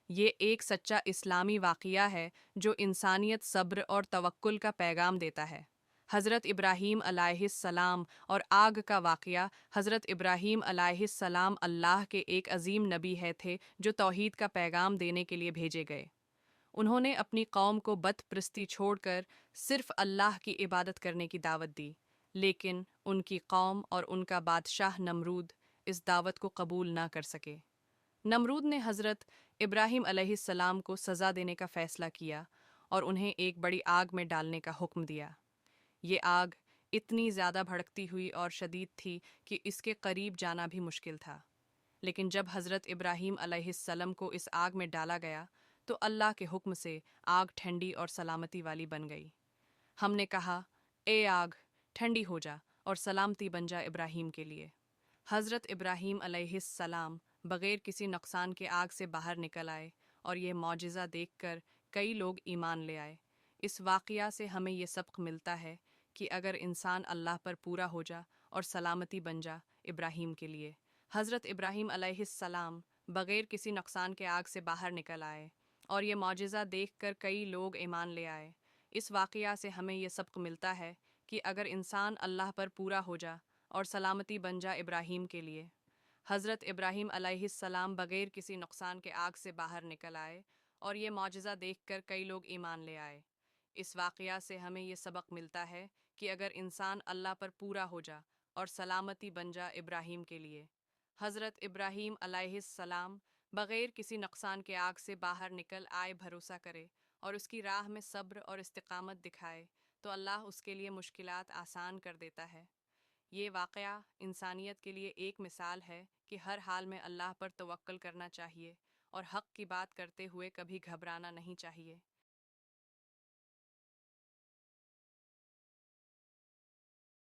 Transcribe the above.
یہ ایک سچا اسلامی واقعہ ہے جو انسانیت، صبر اور توکل کا پیغام دیتا ہے۔ حضرت ابراہیم علیہ السلام اور آگ کا واقعہ۔ حضرت ابراہیم علیہ السلام اللہ کے ایک عظیم نبی تھے جو توحید کا پیغام دینے کے لیے بھیجے گئے۔ انہوں نے اپنی قوم کو بت پرستی چھوڑ کر صرف اللہ کی عبادت کرنے کی دعوت دی، لیکن ان کی قوم اور ان کا بادشاہ نمرود اس دعوت کو قبول نہ کر سکے۔ نمرود نے حضرت ابراہیم علیہ السلام کو سزا دینے کا فیصلہ کیا اور انہیں ایک بڑی آگ میں ڈالنے کا حکم دیا۔ یہ آگ اتنی زیادہ بھڑکتی ہوئی اور شدید تھی کہ اس کے قریب جانا بھی مشکل تھا، لیکن جب حضرت ابراہیم علیہ السلام کو اس آگ میں ڈالا گیا تو اللہ کے حکم سے آگ ٹھنڈی اور سلامتی والی بن گئی۔ ہم نے کہا، اے آگ، ٹھنڈی ہو جا اور سلامتی بن جا ابراہیم کے لیے۔ حضرت ابراہیم علیہ السلام بغیر کسی نقصان کے آگ سے باہر نکل آئے اور یہ معجزہ دیکھ کر کئی لوگ ایمان لے آئے۔ اس واقعہ سے ہمیں یہ سبق ملتا ہے کہ اگر انسان اللہ پر پورا ہو جا اور سلامتی بن جا ابراہیم کے لیے۔ حضرت ابراہیم علیہ السلام بغیر کسی نقصان کے آگ سے باہر نکل آئے اور یہ معجزہ دیکھ کر کئی لوگ ایمان لے آئے۔ اس واقعہ سے ہمیں یہ سبق ملتا ہے کہ اگر انسان اللہ پر پورا ہو جا اور سلامتی بن جا ابراہیم کے لیے۔ حضرت ابراہیم علیہ السلام بغیر کسی نقصان کے آگ سے باہر نکل آئے اور یہ معجزہ دیکھ کر کئی لوگ ایمان لے آئے۔ اس واقعہ سے ہمیں یہ سبق ملتا ہے کہ اگر انسان اللہ پر پورا ہو جا اور سلامتی بن جا ابراہیم کے لیے۔ حضرت ابراہیم علیہ السلام بغیر کسی نقصان کے آگ سے باہر نکل آئے، بھروسہ کرے اور اس کی راہ میں صبر اور استقامت دکھائے تو اللہ اس کے لیے مشکلات آسان کر دیتا ہے۔ یہ واقعہ انسانیت کے لیے ایک مثال ہے کہ ہر حال میں اللہ پر توکل کرنا چاہیے اور حق کی بات کرتے ہوئے کبھی گھبرانا نہیں چاہیے۔